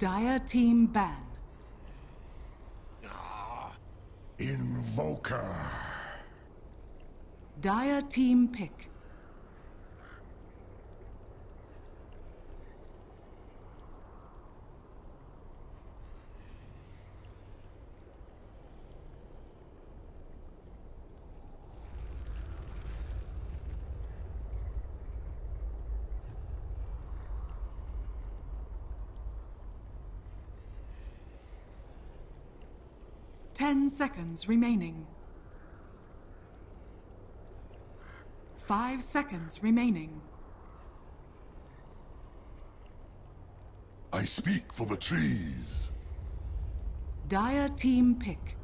Dire team ban. Invoker. Dire team pick. Ten seconds remaining. 5 seconds remaining. I speak for the trees. Dire team pick.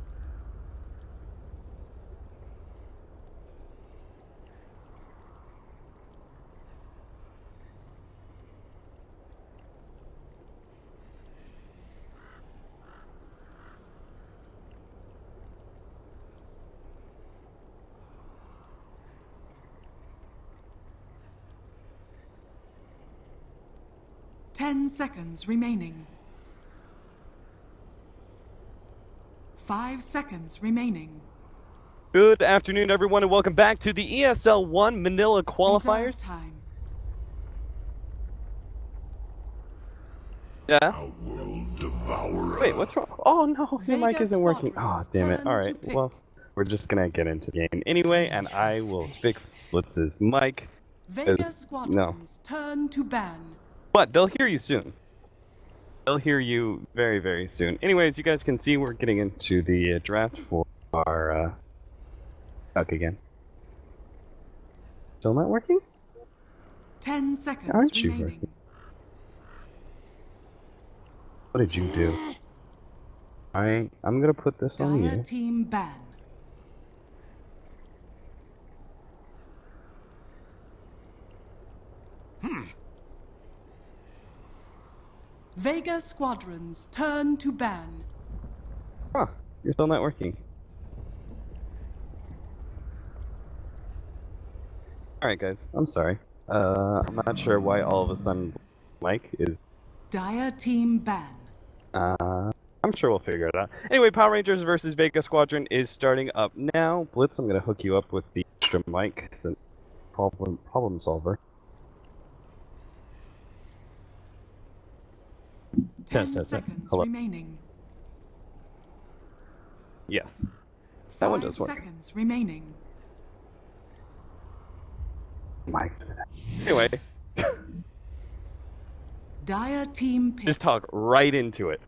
Ten seconds remaining. 5 seconds remaining. Good afternoon, everyone, and welcome back to the ESL One Manila Qualifiers. Reserve time. Yeah? A world devourer. Wait, what's wrong? Oh no, your mic Vega isn't working. Oh, Squadron's damn it. turn Alright, to pick. well, we're just gonna get into the game anyway, and I will fix Blitz's mic. Vega No. Squadron's turn to ban. But they'll hear you soon. They'll hear you very, very soon. Anyways, you guys can see we're getting into the draft for our duck again. Still not working? 10 seconds Aren't you remaining. working? What did you do? I'm gonna put this on Dire you. team ban. Vega Squadron's turn to ban. Huh, you're still not working. Alright guys, I'm sorry. I'm not sure why all of a sudden Mike is... Dire team ban. I'm sure we'll figure it out. Anyway, Power Rangers versus Vega Squadron is starting up now. Blitz, I'm gonna hook you up with the extra mic, since problem solver. 10 Test. seconds Hello. remaining. Yes. That one 5 does work. seconds remaining. Mike. Anyway, Dire team pick. just talk right into it.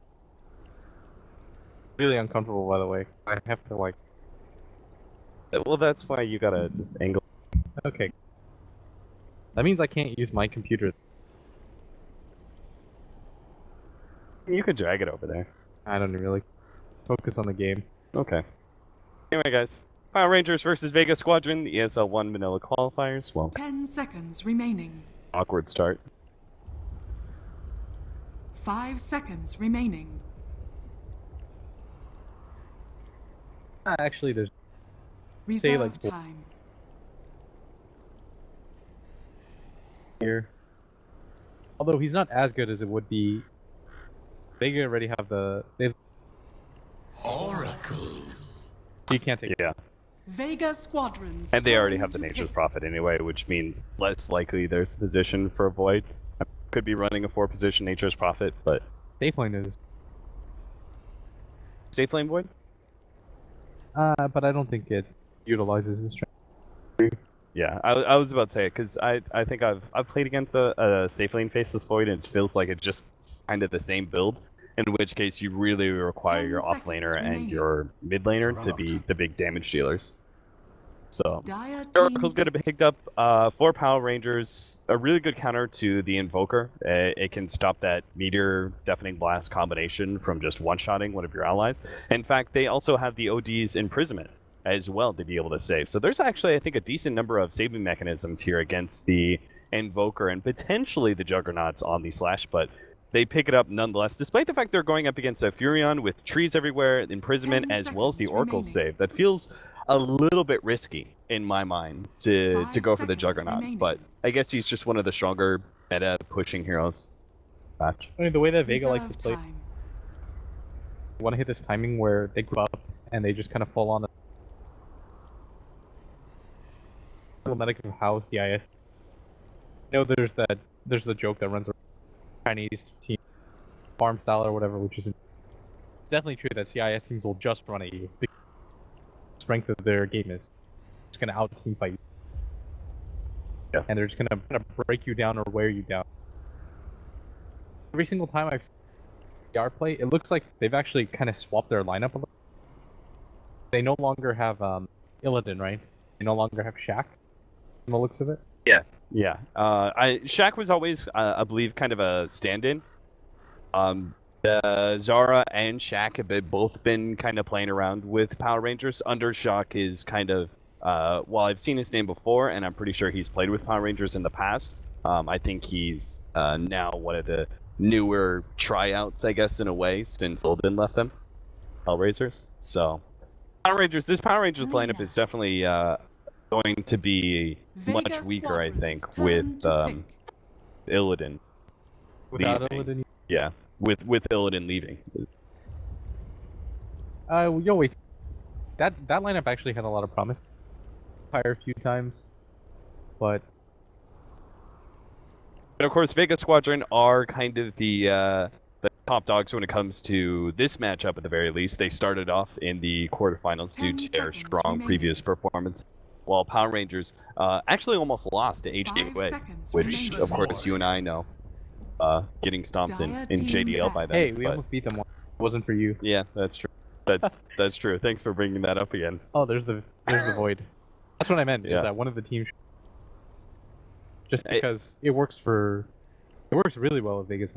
Really uncomfortable, by the way. I have to, like... Well, that's why you gotta just angle... Okay. That means I can't use my computer. You could drag it over there. I don't really focus on the game. Okay. Anyway, guys. Power Rangers versus Vega Squadron, the ESL One Manila Qualifiers. Well, 10 seconds remaining. awkward start. 5 seconds remaining. Actually, there's Reserve like, time. here. Although he's not as good as it would be. They already have the. Oracle. You can't take. Yeah. Vega Squadrons. And they already turn have the to Nature's pick. Prophet anyway, which means less likely there's a position for a Void. I could be running a 4-position Nature's Prophet, but... Safe lane is. Safe lane Void? But I don't think it utilizes his strength. Yeah, I was about to say it, because I think I've played against a safe lane faceless Void, and it feels like it's just kind of the same build, in which case you really require 10 your off seconds laner and remaining. your mid laner to be the big damage dealers. So, Dire team Oracle's going to be picked up for Power Rangers, a really good counter to the Invoker. It can stop that Meteor Deafening Blast combination from just one-shotting one of your allies. In fact, they also have the OD's Imprisonment as well to be able to save. So there's actually, I think, a decent number of saving mechanisms here against the Invoker and potentially the Juggernauts on the Slash, but they pick it up nonetheless, despite the fact they're going up against a Furion with trees everywhere, Imprisonment, 10 as well as the seconds Oracle remaining. save. That feels a little bit risky in my mind to 5 go for the seconds Juggernaut, remaining. but I guess he's just one of the stronger meta pushing heroes. match. I mean, the way that Vega likes Reserve to play, time. you want to hit this timing where they grow up and they just kind of fall on the medic of how CIS. You know, there's the joke that runs around Chinese team farm style or whatever, which is it's definitely true that CIS teams will just run at you. The strength of their game is just gonna out team fight you. Yeah. And they're just gonna break you down or wear you down. Every single time I've seen CR play, it looks like they've actually kind of swapped their lineup a little. They no longer have Illidan, right? They no longer have Shaq, from the looks of it. Yeah. Shaq was always, I believe, kind of a stand-in. Zara and Shaq have both been kind of playing around with Power Rangers. Undershock is kind of, well, I've seen his name before, and I'm pretty sure he's played with Power Rangers in the past. I think he's now one of the newer tryouts, I guess, in a way, since Illidan left them, Hellraisers. So, this Power Rangers lineup is definitely going to be much Vega weaker, I think, squadrons with turn to Illidan Without leaving. Illidan, Yeah, with Illidan leaving. yo, wait. That lineup actually had a lot of promise. Fire a few times, but of course, Vega Squadron are kind of the top dogs when it comes to this matchup at the very least. They started off in the quarterfinals due 10 to their seconds strong remaining. previous performance, while Power Rangers actually almost lost to 5 HDWay, seconds which remaining. of course you and I know, getting stomped in Dire JDL team by them. hey, we but almost beat them once. It wasn't for you. yeah, that's true. That's true. Thanks for bringing that up again. Oh, there's the void. That's what I meant. Yeah. Is that one of the teams? Just because it works really well with Vegas.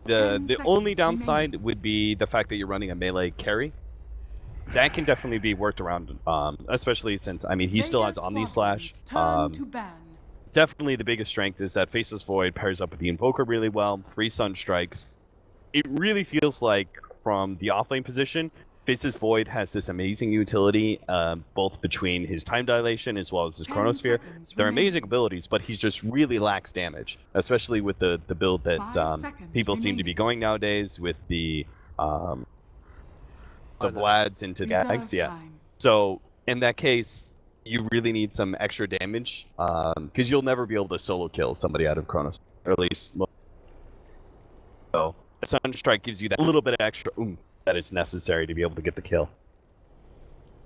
10 The only seconds downside remaining. would be the fact that you're running a melee carry. That can definitely be worked around, especially since, I mean, he still has Vega Omni Slash. squadrons turn to ban. Definitely the biggest strength is that Faceless Void pairs up with the Invoker really well, free Sun Strikes. It really feels like, from the offlane position, Faceless Void has this amazing utility, both between his time dilation as well as his 10 Chronosphere. seconds They're remaining. amazing abilities, but he just really lacks damage, especially with the build that 5 seconds people seem to be remaining. going nowadays with the Vlads. Vlads into Reserve Gags. Yeah. time. So in that case, you really need some extra damage, because you'll never be able to solo kill somebody out of Chronos, or at least. So Sunstrike gives you that little bit of extra oomph that is necessary to be able to get the kill.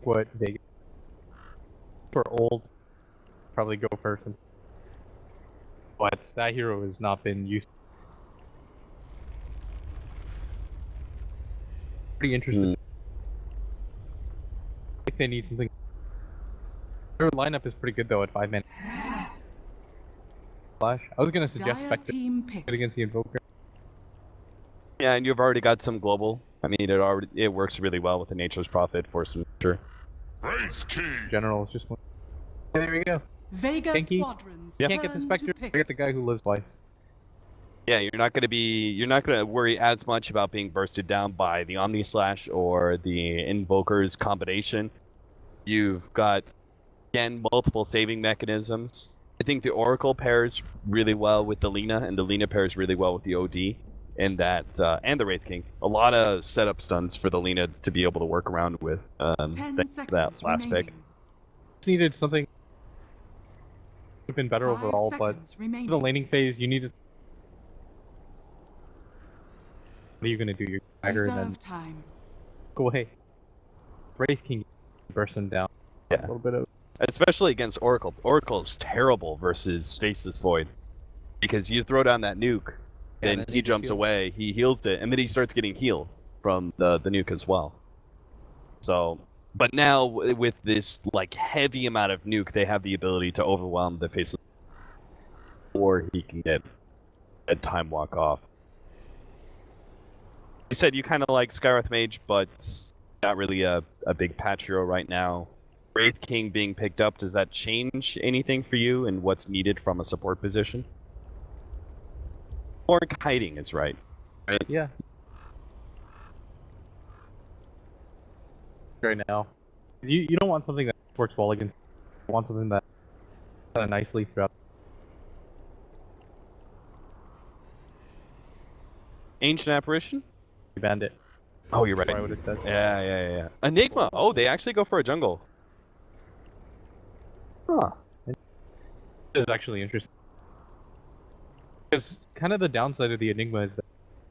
What Vegas for old, probably go first. But that hero has not been used. Pretty interested. I think they need something. Their lineup is pretty good though at 5 minutes. Flash. I was gonna suggest Dire Spectre team pick. against the Invoker. Yeah, and you've already got some global. I mean, it works really well with the Nature's Prophet for some sure. Wraith King! General is just one. There we go. Vega Genki. squadrons Yeah. Can't get the turn Spectre. to pick. I get the guy who lives twice. Yeah, you're not gonna worry as much about being bursted down by the Omni Slash or the Invoker's combination. You've got, again, multiple saving mechanisms. I think the Oracle pairs really well with the Lina, and the Lina pairs really well with the OD, and that and the Wraith King. A lot of setup stunts for the Lina to be able to work around with. 10 Thanks to that seconds last remaining. pick. Just needed something. Would have been better 5 overall, but seconds remaining. for the laning phase, you needed. What are you gonna do? Your dagger and then Reserve time. go away. Wraith King burst him down. Yeah. A little bit of. Especially against Oracle. Oracle is terrible versus Faceless Void, because you throw down that nuke, Yeah, and then he he just jumps heals. away, he heals it, and then he starts getting heals from the nuke as well. So, but now with this like heavy amount of nuke, they have the ability to overwhelm the Faceless, or he can get a time walk off. You said you kind of like Skywrath Mage, but not really a big patch hero right now. Wraith King being picked up, does that change anything for you and what's needed from a support position? Or kiting is right. Yeah. Right now, you don't want something that works well against. You want something that kind of nicely throughout. Ancient Apparition? We banned it. Oh, you're right. Sorry, what it said. Yeah. Enigma. Oh, they actually go for a jungle. Huh. This is actually interesting. Because kind of the downside of the Enigma is that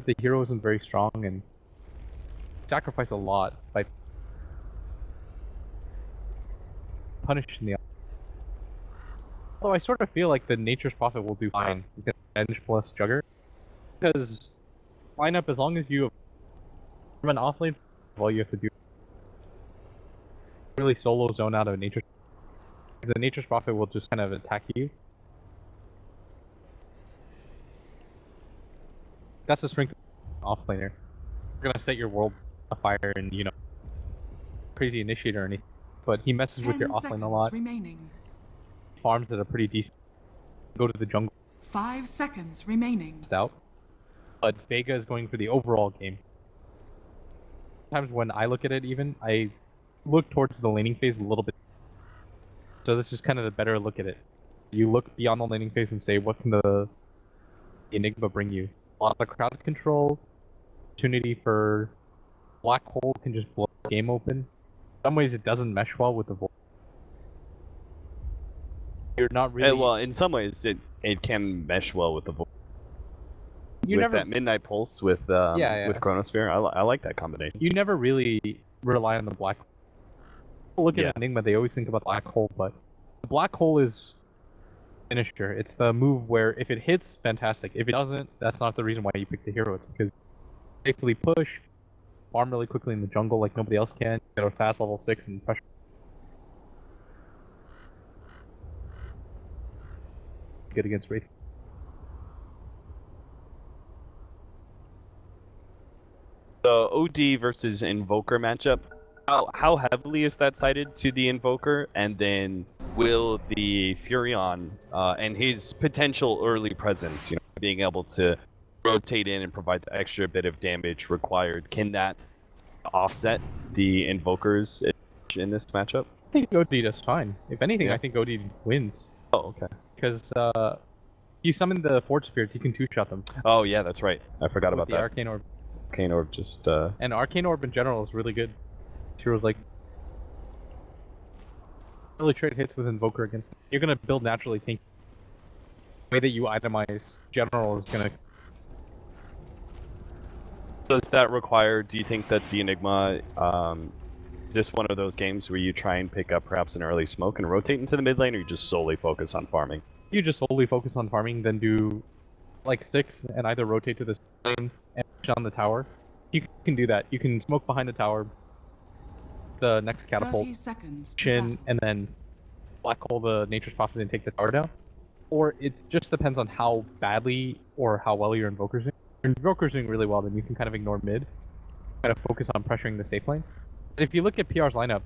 the hero isn't very strong and sacrifice a lot by punishing the. Although I sort of feel like the Nature's Prophet will do fine because Edge plus Jugger. Because lineup, as long as you from an offlane, all you have to do really solo zone out of Nature's. Because the Nature's Prophet will just kind of attack you. That's the strength of offlaner. You're gonna set your world afire and, you know, crazy initiator or anything. But he messes with your offlane a lot. Remaining. Farms at a pretty decent. Go to the jungle. 5 seconds remaining. Out. But Vega is going for the overall game. Sometimes when I look at it, even I look towards the laning phase a little bit. So this is kind of the better look at it. You look beyond the laning phase and say, what can the Enigma bring you? A lot of crowd control, opportunity for black hole can just blow the game open. In some ways, it doesn't mesh well with the void. You're not really. Well, in some ways, it can mesh well with the void. You with never that Midnight Pulse with with Chronosphere. I like that combination. You never really rely on the black hole. People look at Enigma, they always think about the black hole, but the black hole is finisher. It's the move where if it hits, fantastic. If it doesn't, that's not the reason why you pick the hero. It's because you safely push, farm really quickly in the jungle like nobody else can, get a fast level 6 and pressure. Good against Wraith. The OD versus Invoker matchup, how heavily is that cited to the Invoker? And then will the Furion and his potential early presence, you know, being able to rotate in and provide the extra bit of damage required, can that offset the Invokers in this matchup? I think OD does fine. If anything, I think OD wins. Oh, okay. Because you summon the Forge Spirits, you can two-shot them. Oh yeah, that's right. I forgot about the that. Arcane Orb. Arcane Orb just And Arcane Orb in general is really good. Heroes like really trade hits with Invoker against them. You're gonna build naturally tank. The way that you itemize general is gonna. Does that require, do you think that the Enigma, is this one of those games where you try and pick up perhaps an early smoke and rotate into the mid lane, or you just solely focus on farming? You just solely focus on farming, then do like 6 and either rotate to the lane and push on the tower. You can do that. You can smoke behind the tower, the next catapult, chin, and then black hole the Nature's Prophet and take the tower down. Or it just depends on how badly or how well your Invoker's doing. If your Invoker's doing really well, then you can kind of ignore mid, kind of focus on pressuring the safe lane. If you look at PR's lineup,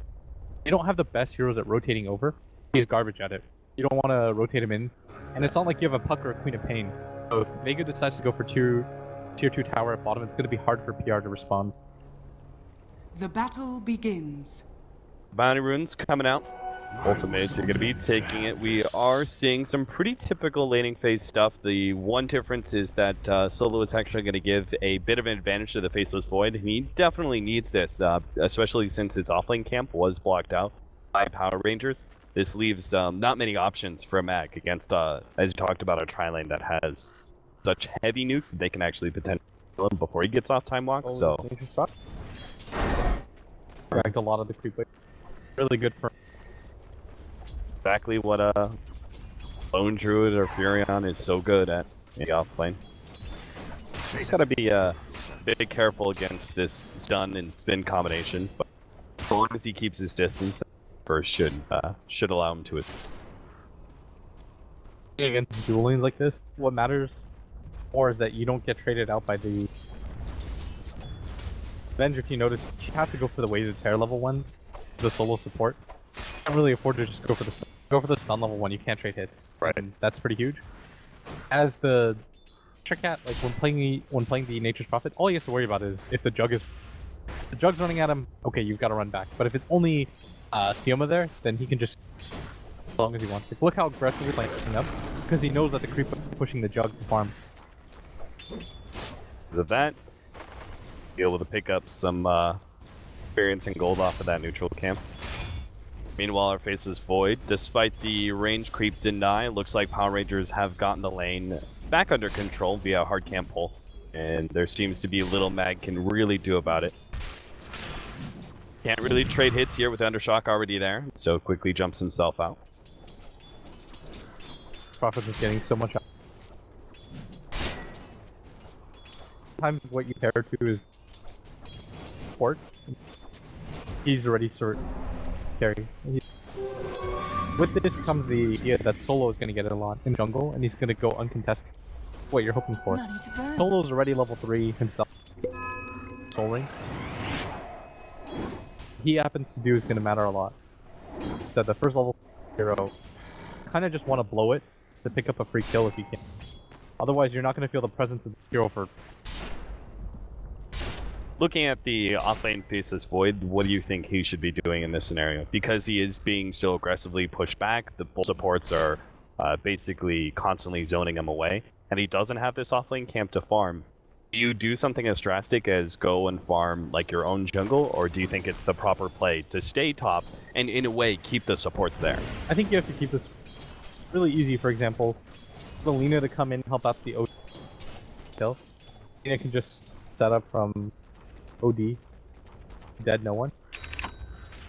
they don't have the best heroes at rotating over. He's garbage at it. You don't want to rotate him in, and it's not like you have a Puck or a Queen of Pain. So if Vega decides to go for tier 2 tower at bottom, it's going to be hard for PR to respond. The battle begins. Bounty runes coming out. Ultimates are going to be taking it. We are seeing some pretty typical laning phase stuff. The one difference is that Solo is actually going to give a bit of an advantage to the Faceless Void. He definitely needs this, especially since his offlane camp was blocked out by Power Rangers. This leaves not many options for a Mag against, as you talked about, a tri-lane that has such heavy nukes that they can actually potentially kill him before he gets off time walk. So dragged a lot of the creep wave. Really good for exactly what a Lone Druid or Furion is so good at in the offlane. He's got to be a bit careful against this stun and spin combination, but as long as he keeps his distance, first should allow him to. Against dual lanes like this, what matters more is that you don't get traded out by the Avenger. If you notice, she has to go for the weighted pair level 1, the solo support. Can't really afford to just go for the stun level 1. You can't trade hits, right? And that's pretty huge. As the Cat, like when playing the Nature's Prophet, all he has to worry about is if the Jug's running at him. Okay, you've got to run back. But if it's only Sioma there, then he can just as long as he wants. Like, look how aggressively he's playing up, because he knows that the creep is pushing the Jug to farm. Because of that, be able to pick up some experience and gold off of that neutral camp. Meanwhile, our face is void. Despite the range creep deny, looks like Power Rangers have gotten the lane back under control via a hard camp pull. And there seems to be little Mag can really do about it. Can't really trade hits here with Undershock already there, so quickly jumps himself out. Prophet is getting so much out. Sometimes what you pair to is support. He's already sort of carry. With this comes the idea that Solo is going to get it a lot in jungle, and he's going to go uncontested. What you're hoping for. Solo's already level 3 himself. Soling. He happens to do is going to matter a lot. So the first level hero, kind of just want to blow it to pick up a free kill if you can. Otherwise, you're not going to feel the presence of the hero for. Looking at the offlane Thesis Void, what do you think he should be doing in this scenario? Because he is being so aggressively pushed back, the bull supports are basically constantly zoning him away, and he doesn't have this offlane camp to farm. Do you do something as drastic as go and farm like your own jungle, or do you think it's the proper play to stay top and in a way keep the supports there? I think you have to keep this really easy. For example, Lina to come in, help out the OD kill. Lina can just set up from OD, dead, no one.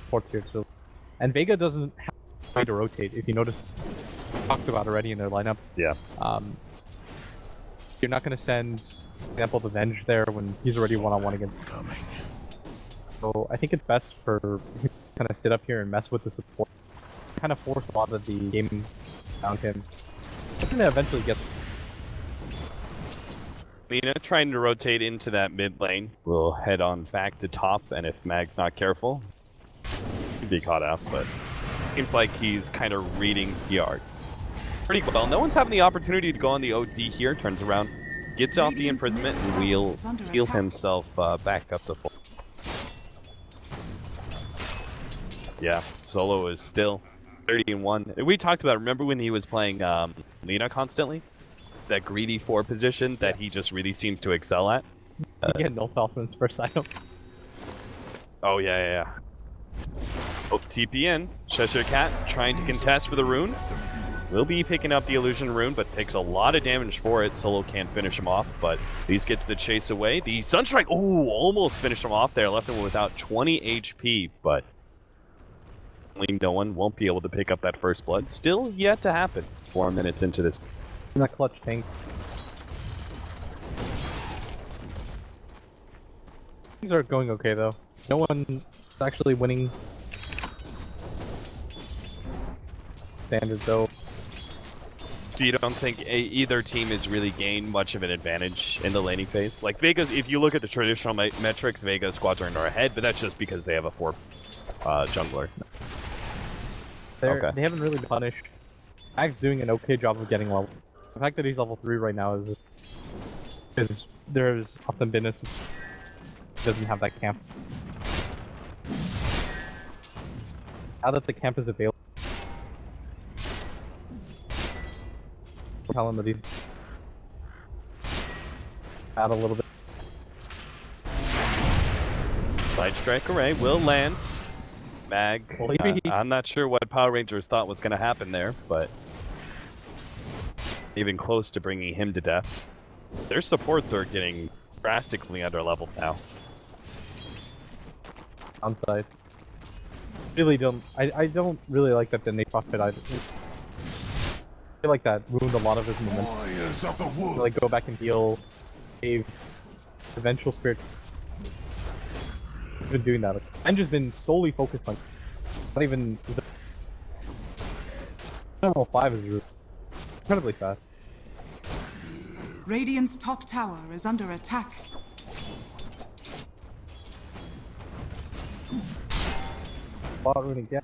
Supports here too. And Vega doesn't have a way to rotate. If you notice, talked about already in their lineup. Yeah. You're not going to send, for example, the Venge there when he's already one-on-one against him. So I think it's best for him to kind of sit up here and mess with the support. Kind of force a lot of the game around him. I think that eventually gets. Lina trying to rotate into that mid lane. We'll head on back to top, and if Mag's not careful, he'd be caught out, but seems like he's kind of reading the art pretty well. No one's having the opportunity to go on the OD here. Turns around, gets off the imprisonment, and will heal himself back up to full. Yeah, Solo is still 30-1. We talked about, remember when he was playing Lina constantly? That greedy 4 position that he just really seems to excel at. Yeah, no Falcon's first item. Oh, yeah. Oh, TPN. Cheshire Cat trying to contest for the rune. Will be picking up the illusion rune, but takes a lot of damage for it. Solo can't finish him off, but these gets the chase away. The Sunstrike, oh, almost finished him off there. Left him without 20 HP, but no one won't be able to pick up that first blood. Still yet to happen. 4 minutes into this. Not clutch tank. Things are going okay though. No one's actually winning. Standard though. So you don't think either team has really gained much of an advantage in the laning phase? Like Vega, if you look at the traditional metrics, Vega, Squadron are ahead, but that's just because they have a 4 jungler. They haven't really been punished. Mag's doing an okay job of getting level. The fact that he's level 3 right now is there's often been a doesn't have that camp. Now that the camp is available, tell him that he's add a little bit. Side strike array will land. Mag, I'm not sure what Power Rangers thought was going to happen there, but even close to bringing him to death. Their supports are getting drastically under leveled now. Downside. Really don't. I don't really like that the Nate Prophet either. I feel like that ruined a lot of his momentum. Like go back and heal, save, eventual spirit. He's been doing that. And just been solely focused on. Not even. Level 5 is really incredibly fast. Radiant's top tower is under attack. Bot rune again.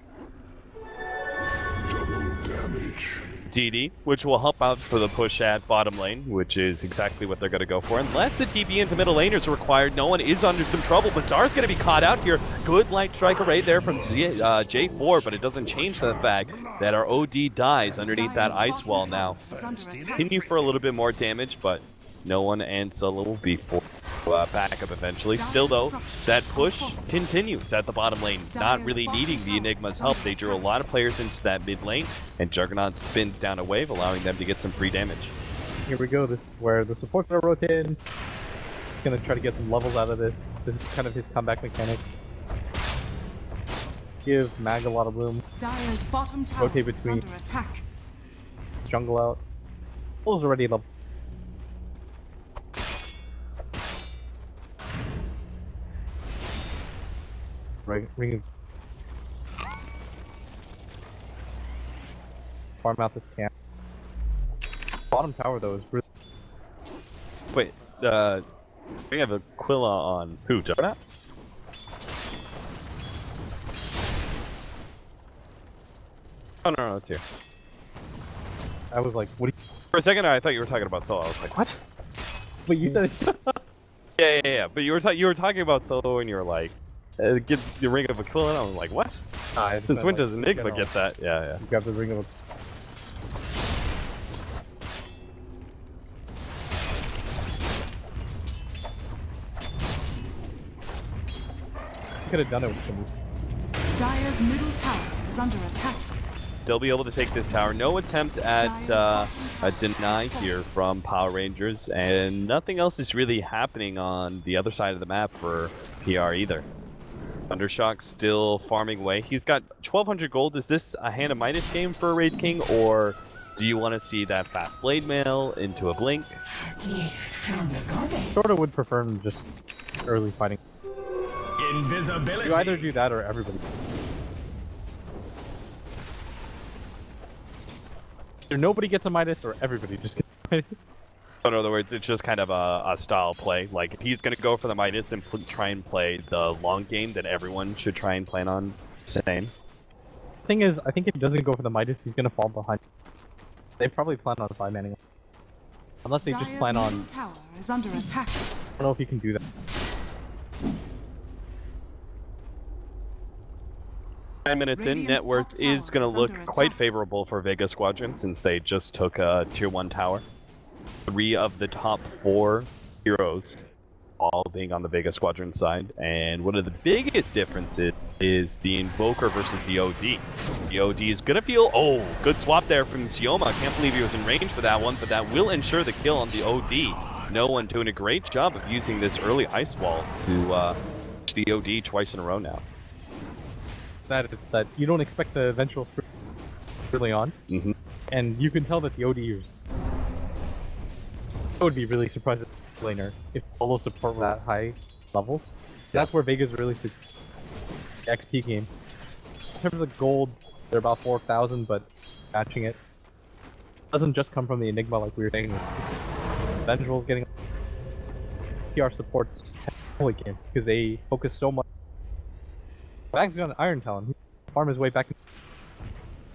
Double damage. DD, which will help out for the push at bottom lane, which is exactly what they're going to go for. Unless the TP into middle lane is required, no one is under some trouble, but Zar's going to be caught out here. Good light strike array there from J4, but it doesn't change the fact that our OD dies underneath that ice wall now. Continue for a little bit more damage, but No one and solo before backup eventually. Still though, that push continues at the bottom lane. Not really needing the Enigma's help. They drew a lot of players into that mid lane, and Juggernaut spins down a wave, allowing them to get some free damage. Here we go. This is where the supports are rotating. He's gonna try to get some levels out of this. This is kind of his comeback mechanic. Give Mag a lot of room. Dire's bottom tower Rotate is between. under attack. Jungle out. Bull's already level. Ring. Farm out this camp. Bottom tower though is really. Wait, we have Aquila on who? Juggernaut? Oh no, it's here. I was like, what? For a second, I thought you were talking about solo. I was like, what? But you said. Yeah. But you were talking about solo, and you were like, get the Ring of Aquila. And I was like, what? Since when does Enigma get that? Yeah. You got the Ring of. Could have done it with some. Dire's middle tower is under attack. They'll be able to take this tower. No attempt at a deny here from Power Rangers, and nothing else is really happening on the other side of the map for PR either. Thundershock still farming away. He's got 1,200 gold. Is this a Hand of Midas game for Wraith King, or do you want to see that fast blade mail into a blink? Sorta would prefer just early fighting. Invisibility. You either do that or everybody. Either nobody gets a Midas or everybody just gets a Midas. In other words, it's just kind of a style play. Like, if he's going to go for the Midas and try and play the long game, then everyone should try and plan on same. Thing is, I think if he doesn't go for the Midas, he's going to fall behind. They probably plan on 5-manning. Unless they just plan on... Dire's tower is under attack. I don't know if he can do that. 9 minutes in, net worth is going to look quite favorable for Vega Squadron since they just took a tier 1 tower. 3 of the top 4 heroes all being on the Vega Squadron side, and one of the biggest differences is the Invoker versus the OD. The OD is going to feel... Oh, good swap there from Sioma. I can't believe he was in range for that one, but that will ensure the kill on the OD. No one doing a great job of using this early ice wall to the OD twice in a row now. It's that you don't expect the eventual sprint early on, and you can tell that the OD I would be really surprised at the laner if solo support were that high levels. That's where Vega's really the XP game. In terms of gold, they're about 4,000, but matching it doesn't just come from the Enigma like we were saying. Ventral's getting PR supports holy game because they focus so much. Bag's got an Iron Talon. He can farm his way back.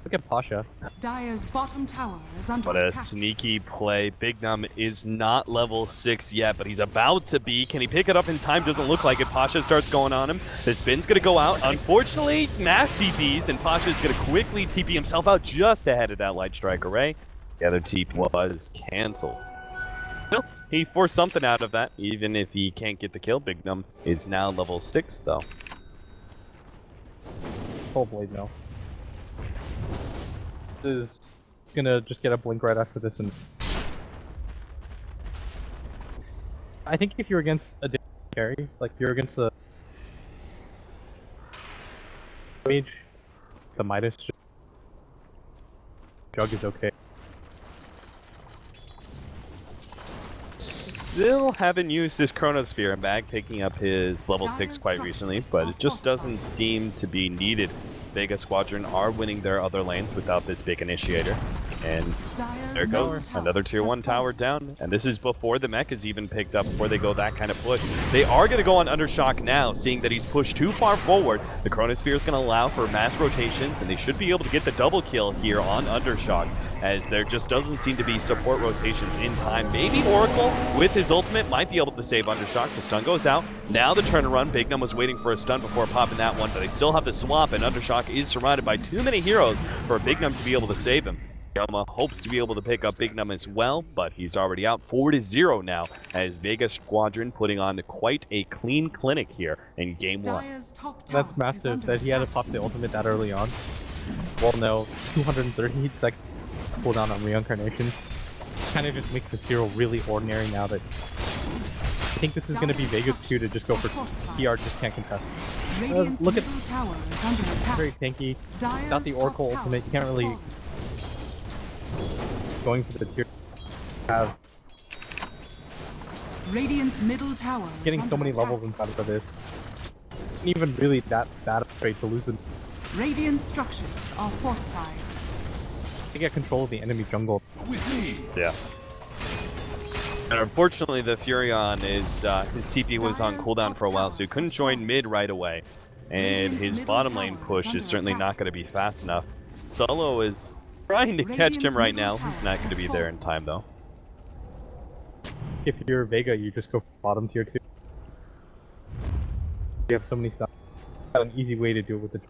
Look at Pasha. Dire's bottom tower is under What a attack. sneaky play. Big Num is not level 6 yet, but he's about to be. Can he pick it up in time? Doesn't look like it. Pasha starts going on him. The spin's going to go out. Unfortunately, mass TPs, and Pasha is going to quickly TP himself out just ahead of that Light Strike array. The other TP was cancelled. Still, he forced something out of that, even if he can't get the kill. Big Num is now level 6, though. Full blade now. This is gonna just get a blink right after this, and I think if you're against a different carry, like if you're against a mage, the Midas Jug is okay. Still haven't used this Chronosphere in Bag, picking up his level 6 quite recently, but it just doesn't seem to be needed. Vega Squadron are winning their other lanes without this big initiator. And there goes another tier 1 tower down, and this is before the mech is even picked up, before they go that kind of push. They are going to go on Undershock now, seeing that he's pushed too far forward. The Chronosphere is going to allow for mass rotations, and they should be able to get the double kill here on Undershock, as there just doesn't seem to be support rotations in time. Maybe Oracle, with his ultimate, might be able to save Undershock. The stun goes out. Now the turn and run. Big Num was waiting for a stun before popping that one, but they still have the swap, and Undershock is surrounded by too many heroes for Big Num to be able to save him. Yama hopes to be able to pick up Big Num as well, but he's already out 4-0 now, as Vega Squadron putting on quite a clean clinic here in game 1. Dire's top tower That's is massive under that he had to attack. pop the ultimate that early on. Well, no, 230 seconds cooldown on reincarnation. Kind of just makes this hero really ordinary now that I think this is going to be Vega's cue to just go for PR, just can't contest. Radiant's Look at middle tower is under attack. very tanky. Dire's Without the top Oracle tower ultimate, you can't has really fallen. going for the tier. Have Radiant's middle tower is getting under so many attack. levels inside of this. Isn't even really that afraid to lose them. Radiant structures are fortified. They get control of the enemy jungle. With me. Yeah. And unfortunately, the Furion is his TP was on cooldown for a while, so he couldn't join mid right away. And his bottom lane push is certainly not going to be fast enough. Solo is trying to catch him right now. He's not going to be there in time, though. If you're Vega, you just go bottom tier 2. You have so many stuff. Got an easy way to do it with the.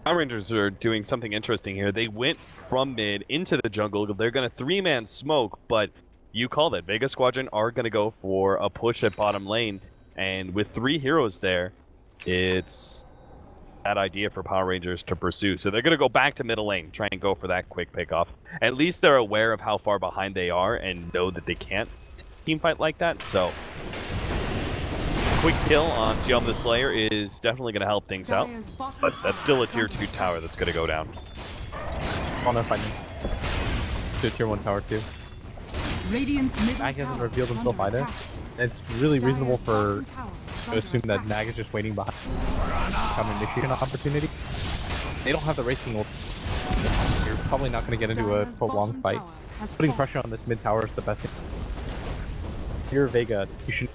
Power Rangers are doing something interesting here. They went from mid into the jungle. They're going to 3-man smoke, but you called it. Vega Squadron are going to go for a push at bottom lane, and with 3 heroes there, it's that idea for Power Rangers to pursue. So they're going to go back to middle lane, try and go for that quick pickoff. At least they're aware of how far behind they are and know that they can't teamfight like that. So quick kill on Siom the Slayer is definitely going to help things out. Dire's bottom But that's still a tower tier is 2 under tower that's going to go down. Oh no, fighting. To tier 1 tower 2. attack. Radiant's middle Mag hasn't tower revealed is himself under either. attack. It's really reasonable Dire's for bottom tower is to under assume that attack. Mag is just waiting behind come initiation opportunity. They don't have the racing ult. You're probably not going to get into a Dire's prolonged bottom fight. tower has Putting fallen. pressure on this mid tower is the best thing. If you're Vega, you should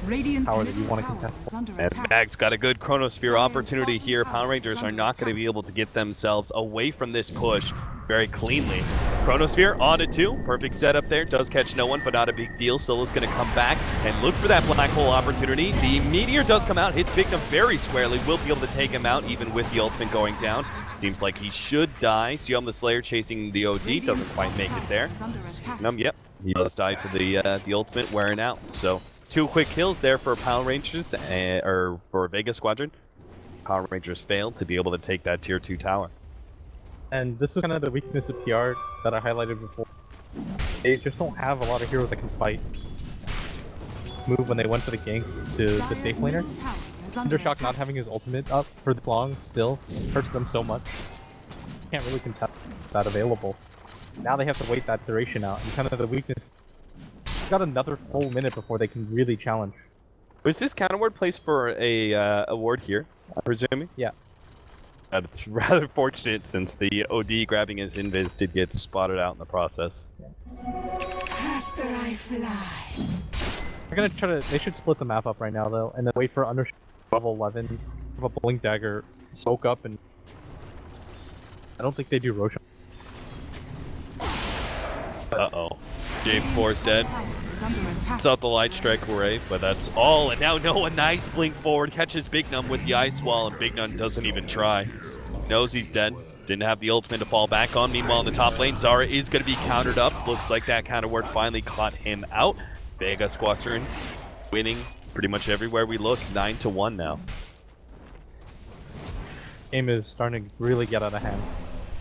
Radiant's tower that you middle wanna tower contest. is under And attack. Mag's got a good Chronosphere Dire's opportunity bottom here. tower Power is Rangers are under not going to attack. be able to get themselves away from this push very cleanly. Chronosphere on it too. Perfect setup there. Does catch no one, but not a big deal. Solo's going to come back and look for that black hole opportunity. The Meteor does come out, hits Victim very squarely. Will be able to take him out even with the ultimate going down. Seems like he should die. Siom the Slayer chasing the OD. Doesn't Radiant's quite top make tower it there. is under attack. Yep. He does die to the ultimate wearing out. So 2 quick kills there for Power Rangers, or for Vega Squadron. Power Rangers failed to be able to take that tier 2 tower. And this is kind of the weakness of PR that I highlighted before. They just don't have a lot of heroes that can fight. Move when they went for the gank to the Dire's safe laner. middle tower is under Undershock not attack. having his ultimate up for this long still hurts them so much. Can't really contest that available. Now they have to wait that duration out, and kind of the weakness. Got another full minute before they can really challenge. Was this counterward placed for a award here, I'm presuming? Yeah. It's rather fortunate since the OD grabbing his invis did get spotted out in the process. Faster I fly. They're gonna try to. They should split the map up right now though, and then wait for Undershock level 11, have a blink dagger, soak up, and I don't think they do Roshan. Uh-oh. Jade 4's dead. Tower is under attack. It's out the light strike array, but that's all. And now Noah, nice blink forward, catches Big Num with the ice wall, and Big Num doesn't even try. Knows he's dead. Didn't have the ultimate to fall back on. Meanwhile, in the top lane, Zara is going to be countered up. Looks like that counter ward finally caught him out. Vega Squadron winning pretty much everywhere we look. 9-1 now. Game is starting to really get out of hand.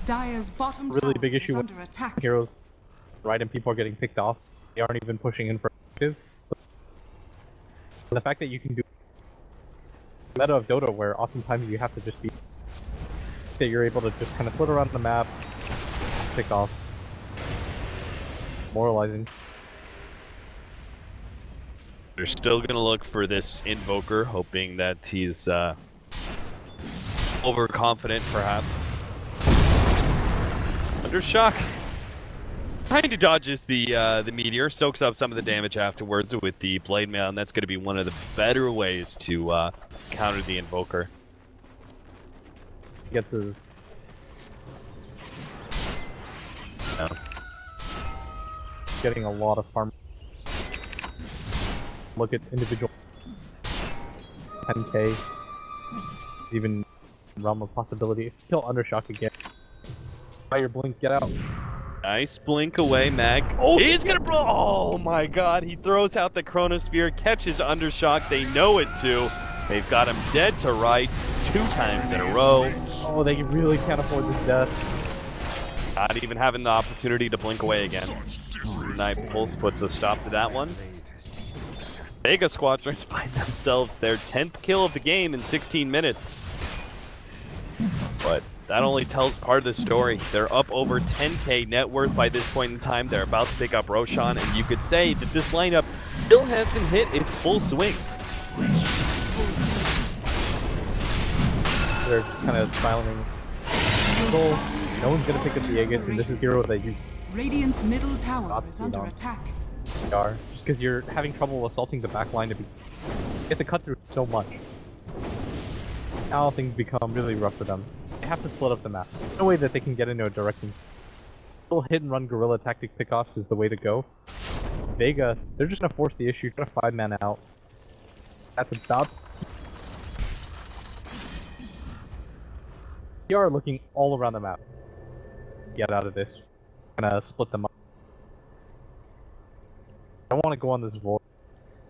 Dire's bottom Really tower big issue is with under attack. Heroes, right, and people are getting picked off. They aren't even pushing in for active. The fact that you can do meta of Dota, where oftentimes you have to just be that you're able to just kind of flit around the map, pick off, moralizing. They're still going to look for this Invoker, hoping that he's overconfident, perhaps. Undershock kind of dodges the Meteor, soaks up some of the damage afterwards with the Blade Mail, and that's going to be one of the better ways to counter the Invoker. Gets his Yeah. getting a lot of farm. Look at individual 10k. It's even realm of possibility. Kill Undershock again. Try your blink, get out. Nice blink away, Mag. Oh, he's gonna bro. Oh my god, he throws out the Chronosphere, catches Undershock. They know it too. They've got him dead to rights 2 times in a row. Oh, they really can't afford this death. Not even having the opportunity to blink away again. Night Pulse puts a stop to that one. Vega Squadrons find themselves their 10th kill of the game in 16 minutes. But that only tells part of the story. They're up over 10k net worth by this point in time. They're about to pick up Roshan, and you could say that this lineup still hasn't hit its full swing. They're kind of smiling. So, no one's gonna pick up the Aegis, and this is hero that you Radiant's middle tower Not is too under long. attack. are. Just because you're having trouble assaulting the back line to be... You have to cut through so much. Now things become really rough for them. They have to split up the map. No way that they can get into a direction. Little hit and run guerrilla tactic pickoffs is the way to go. Vega, they're just gonna force the issue, try to 5-man out. That's about... They are looking all around the map. Get out of this. Gonna split them up. I want to go on this roll.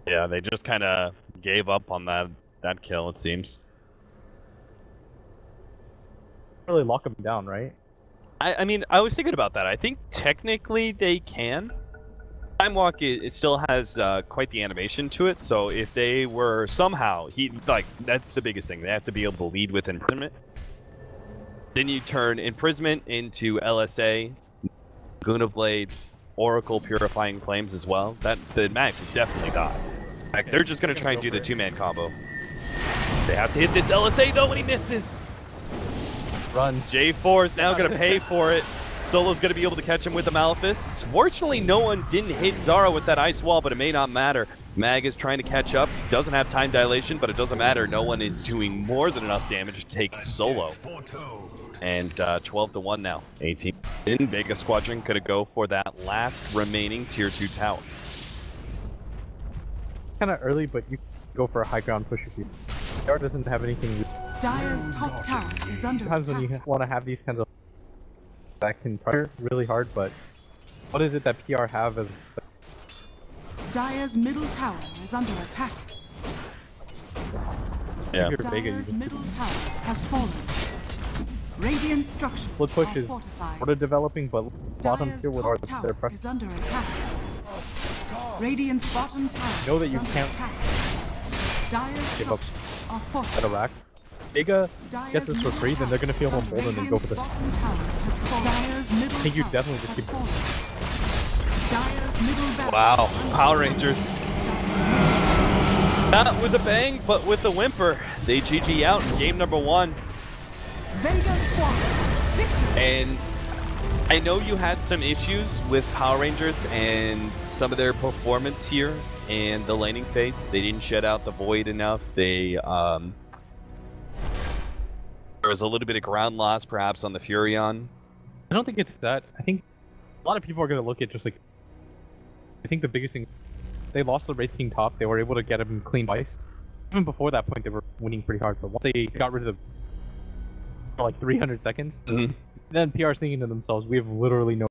Yeah, they just kind of gave up on that kill, it seems. Really lock them down, right? I mean, I was thinking about that. I think technically they can. Time Walk, it still has quite the animation to it, so if they were somehow... that's the biggest thing. They have to be able to lead with Imprisonment. Then you turn Imprisonment into LSA, Guna Blade, Oracle Purifying Flames as well. The match is definitely die. Like, they're just going to try and do the 2-man combo. They have to hit this LSA though when he misses. Run. J4's now going to pay for it. Solo's going to be able to catch him with the Malefice. Fortunately, no one didn't hit Zara with that ice wall, but it may not matter. Mag is trying to catch up. Doesn't have time dilation, but it doesn't matter. No one is doing more than enough damage to take Solo. And 12-1 now. 18. In Vega Squadron could have go for that last remaining tier 2 tower. Kind of early, but you can go for a high ground push if you... PR doesn't have anything... Dire's top tower is under Sometimes when you attack. want to have these kinds of... That can pressure really hard, but... What is it that PR have as... Dire's middle tower is under attack. Yeah. If you're Vega, you Dire's can middle tower has fallen. Radiant structures split push are is fortified. sort of developing, but bottom Dire's tier with our top tower their pressure. is under attack. Radiant's bottom tower Know that is you under can't attack. Dire's give up structures are at a fortified. rack. Vega Dire's gets this for middle free, then they're gonna feel more tower- emboldened and go for Radiant's this. bottom tower has fallen. Dire's middle think you tower definitely just has keep- fallen. Dire's middle barracks Wow, is under Power attack. Rangers. Not with a bang, but with a whimper. They GG out in game number 1. Vega Squadron, victory! And I know you had some issues with Power Rangers and some of their performance here in the laning phase. They didn't shed out the void enough. They there was a little bit of ground loss perhaps on the Furion. I don't think it's that. I think a lot of people are gonna look at just like... I think the biggest thing... They lost the Wraith King top, they were able to get him clean twice. Even before that point, they were winning pretty hard, but once they got rid of the... For like 300 seconds, then PR's thinking to themselves, we have literally no